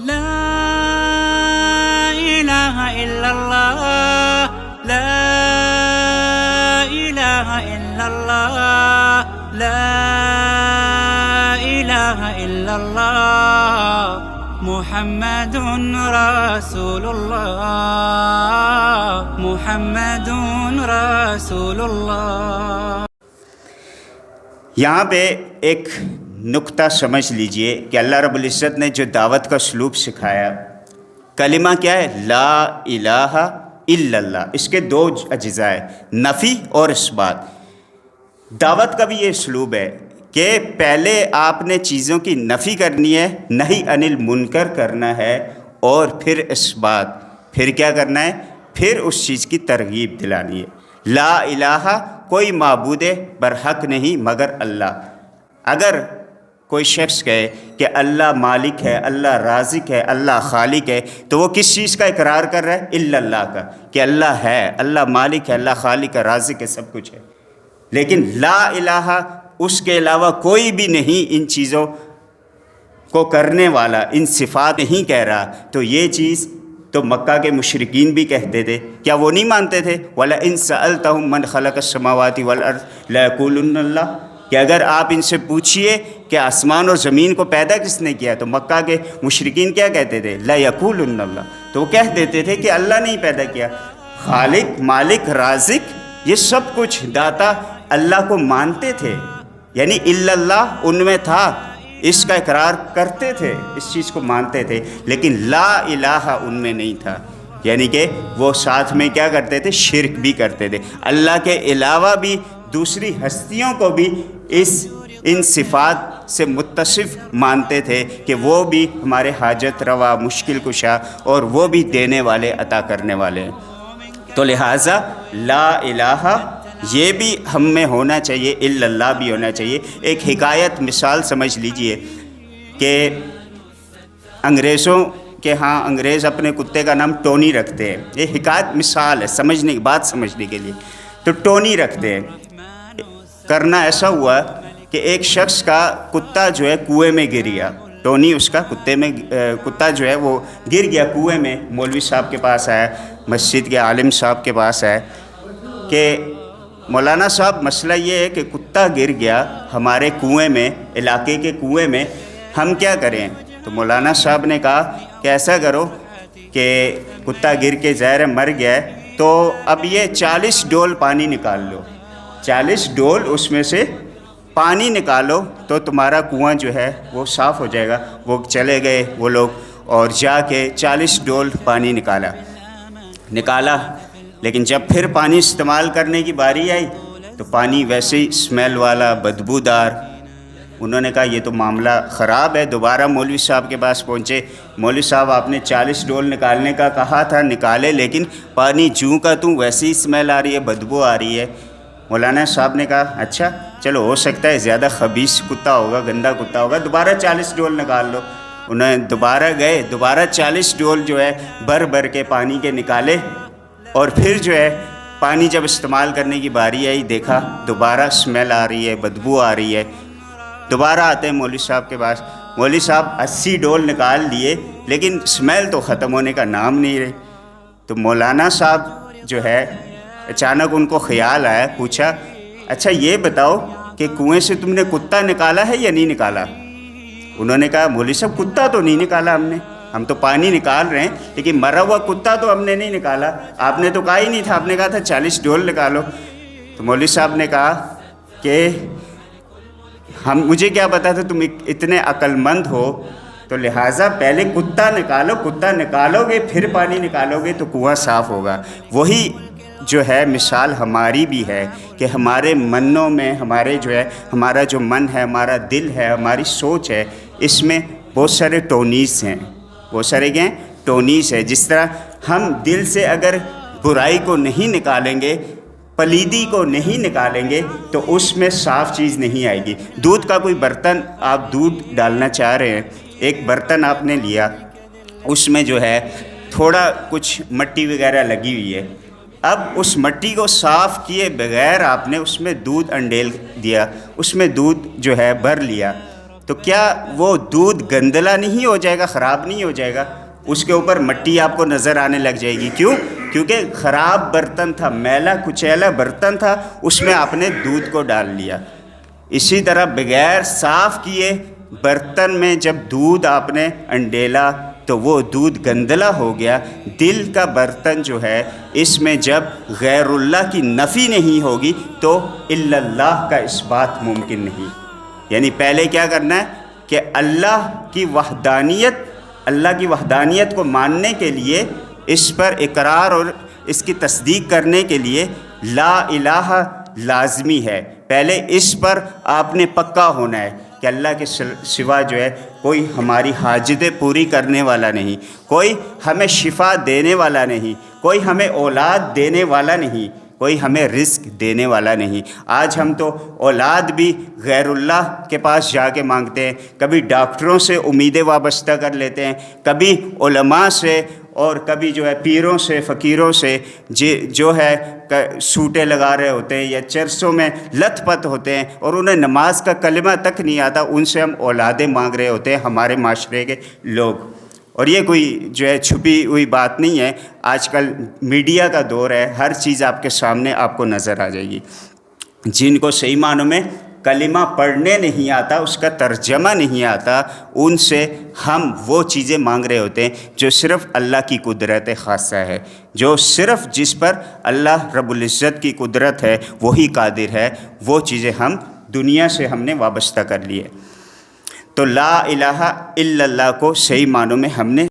لا إله إلا الله لا إله إلا الله لا إله إلا الله محمد رسول الله محمد رسول الله. یہاں پہ ایک نقطہ سمجھ لیجئے کہ اللہ رب العزت نے جو دعوت کا اسلوب سکھایا، کلمہ کیا ہے؟ لا الہ الا اللہ. اس کے دو اجزاء ہیں، نفی اور اثبات. دعوت کا بھی یہ اسلوب ہے کہ پہلے آپ نے چیزوں کی نفی کرنی ہے، نہی عن المنکر کرنا ہے، اور پھر اثبات. پھر کیا کرنا ہے؟ پھر اس چیز کی ترغیب دلانی ہے. لا الہ، کوئی معبود برحق نہیں مگر اللہ. اگر کوئی شخص کہے کہ اللہ مالک ہے، اللہ رازق ہے، اللہ خالق ہے، تو وہ کس چیز کا اقرار کر رہا ہے؟ الا اللہ کا، کہ اللہ ہے، اللہ مالک ہے، اللہ خالق ہے، رازق ہے، سب کچھ ہے. لیکن لا الہ، اس کے علاوہ کوئی بھی نہیں ان چیزوں کو کرنے والا، ان صفات نہیں کہہ رہا. تو یہ چیز تو مکہ کے مشرکین بھی کہتے تھے. کیا وہ نہیں مانتے تھے؟ وَلَئِن سَأَلْتَهُم مَّنْ خَلَقَ السَّمَاوَاتِ وَالْأَرْضَ لَيَقُولُنَّ اللَّهُ، کہ اگر آپ ان سے پوچھئے کہ آسمان اور زمین کو پیدا کس نے کیا، تو مکہ کے مشرکین کیا کہتے تھے؟ لَيَقُولُنَّ اللَّهُ. تو وہ کہہ دیتے تھے کہ اللہ نے ہی پیدا کیا. خالق، مالک، رازق، یہ سب کچھ داتا اللہ کو مانتے تھے، یعنی الا اللہ ان میں تھا، اس کا اقرار کرتے تھے، اس چیز کو مانتے تھے. لیکن لا الہ ان میں نہیں تھا، یعنی کہ وہ ساتھ میں کیا کرتے تھے؟ شرک بھی کرتے تھے. اللہ کے علاوہ بھی دوسری ہستیوں کو بھی ان صفات سے متصف مانتے تھے کہ وہ بھی ہمارے حاجت روا، مشکل کشا، اور وہ بھی دینے والے، عطا کرنے والے ہیں. تو لہٰذا لا الہ یہ بھی ہم میں ہونا چاہیے، الا اللہ بھی ہونا چاہیے. ایک حکایت مثال سمجھ لیجئے کہ انگریزوں کے ہاں انگریز اپنے کتے کا نام ٹونی رکھتے ہیں. یہ حکایت مثال ہے، سمجھنے کی بات سمجھنے کے لیے. تو ٹونی رکھتے ہیں. کرنا ایسا ہوا کہ ایک شخص کا کتا جو ہے کنویں میں گر گیا. ٹونی اس کا کتا جو ہے وہ گر گیا کنویں میں. مولوی صاحب کے پاس آیا، مسجد کے عالم صاحب کے پاس آیا کہ مولانا صاحب مسئلہ یہ ہے کہ کتا گر گیا ہمارے کنویں میں، علاقے کے کنویں میں، ہم کیا کریں؟ تو مولانا صاحب نے کہا کہ ایسا کرو کہ کتا گر کے ظاہر مر گیا ہے، تو اب یہ 40 ڈول پانی نکال لو، 40 ڈول اس میں سے پانی نکالو تو تمہارا کنواں جو ہے وہ صاف ہو جائے گا. وہ چلے گئے وہ لوگ اور جا کے 40 ڈول پانی نکالا. لیکن جب پھر پانی استعمال کرنے کی باری آئی تو پانی ویسے ہی اسمیل والا، بدبودار. انہوں نے کہا یہ تو معاملہ خراب ہے. دوبارہ مولوی صاحب کے پاس پہنچے. مولوی صاحب آپ نے 40 ڈول نکالنے کا کہا تھا، نکالے، لیکن پانی جوں کا توں ویسے ہی اسمیل آ رہی ہے، بدبو آ رہی ہے. مولانا صاحب نے کہا اچھا چلو، ہو سکتا ہے زیادہ خبیث کتا ہوگا، گندا کتا ہوگا، دوبارہ 40 ڈول نکال لو. انہوں نے دوبارہ گئے، دوبارہ 40 ڈول جو ہے بھر کے پانی کے نکالے، اور پھر جو ہے پانی جب استعمال کرنے کی باری آئی دیکھا دوبارہ اسمیل آ رہی ہے، بدبو آ رہی ہے. دوبارہ آتے ہیں مولوی صاحب کے پاس. مولوی صاحب 80 ڈول نکال لیے، لیکن اسمیل تو ختم ہونے کا نام نہیں رہی. تو مولانا صاحب جو ہے اچانک ان کو خیال آیا، پوچھا اچھا یہ بتاؤ کہ کنویں سے تم نے کتا نکالا ہے یا نہیں نکالا؟ انہوں نے کہا مولوی صاحب کتا تو نہیں نکالا ہم تو پانی نکال رہے ہیں، لیکن مرا ہوا کتا تو ہم نے نہیں نکالا. آپ نے تو کہا ہی نہیں تھا، آپ نے کہا تھا 40 ڈول نکالو. تو مولوی صاحب نے کہا کہ مجھے کیا پتا تھا تم اتنے عقل مند ہو، تو لہٰذا پہلے کتا نکالو گے پھر پانی نکالو گے تو کنواں صاف ہوگا. وہی جو ہے مثال ہماری بھی ہے کہ ہمارے منوں میں ہمارا جو من ہے، ہمارا دل ہے، ہماری سوچ ہے، اس میں بہت سارے ٹونیز ہیں، بہت سارے کیا ہیں؟ ٹونیز ہے. جس طرح ہم دل سے اگر برائی کو نہیں نکالیں گے، پلیدی کو نہیں نکالیں گے، تو اس میں صاف چیز نہیں آئے گی. دودھ کا کوئی برتن، آپ دودھ ڈالنا چاہ رہے ہیں، ایک برتن آپ نے لیا، اس میں جو ہے تھوڑا کچھ مٹی وغیرہ لگی ہوئی ہے. اب اس مٹی کو صاف کیے بغیر آپ نے اس میں دودھ انڈیل دیا، اس میں دودھ جو ہے بھر لیا. تو کیا وہ دودھ گندلا نہیں ہو جائے گا، خراب نہیں ہو جائے گا؟ اس کے اوپر مٹی آپ کو نظر آنے لگ جائے گی. کیوں؟ کیونکہ خراب برتن تھا، میلا کچیلا برتن تھا، اس میں آپ نے دودھ کو ڈال لیا. اسی طرح بغیر صاف کیے برتن میں جب دودھ آپ نے انڈیلا تو وہ دودھ گندلا ہو گیا. دل کا برتن جو ہے اس میں جب غیر اللہ کی نفی نہیں ہوگی تو الا اللہ کا اس بات ممکن نہیں. یعنی پہلے کیا کرنا ہے کہ اللہ کی وحدانیت کو ماننے کے لیے، اس پر اقرار اور اس کی تصدیق کرنے کے لیے لا الہ لازمی ہے. پہلے اس پر آپ نے پکا ہونا ہے کہ اللہ کے سوا جو ہے کوئی ہماری حاجتیں پوری کرنے والا نہیں، کوئی ہمیں شفا دینے والا نہیں، کوئی ہمیں اولاد دینے والا نہیں، کوئی ہمیں رزق دینے والا نہیں. آج ہم تو اولاد بھی غیر اللہ کے پاس جا کے مانگتے ہیں، کبھی ڈاکٹروں سے امیدیں وابستہ کر لیتے ہیں، کبھی علماء سے، اور کبھی جو ہے پیروں سے، فقیروں سے جو ہے سوٹے لگا رہے ہوتے ہیں یا چرسوں میں لت پت ہوتے ہیں اور انہیں نماز کا کلمہ تک نہیں آتا، ان سے ہم اولادیں مانگ رہے ہوتے ہیں ہمارے معاشرے کے لوگ. اور یہ کوئی جو ہے چھپی ہوئی بات نہیں ہے، آج کل میڈیا کا دور ہے، ہر چیز آپ کے سامنے آپ کو نظر آ جائے گی. جن کو صحیح معنوں میں کلمہ پڑھنے نہیں آتا، اس کا ترجمہ نہیں آتا، ان سے ہم وہ چیزیں مانگ رہے ہوتے ہیں جو صرف اللہ کی قدرت خاصہ ہے، جو صرف جس پر اللہ رب العزت کی قدرت ہے وہی قادر ہے. وہ چیزیں ہم دنیا سے ہم نے وابستہ کر لی ہے. تو لا الہ الا اللہ کو صحیح معنوں میں ہم نے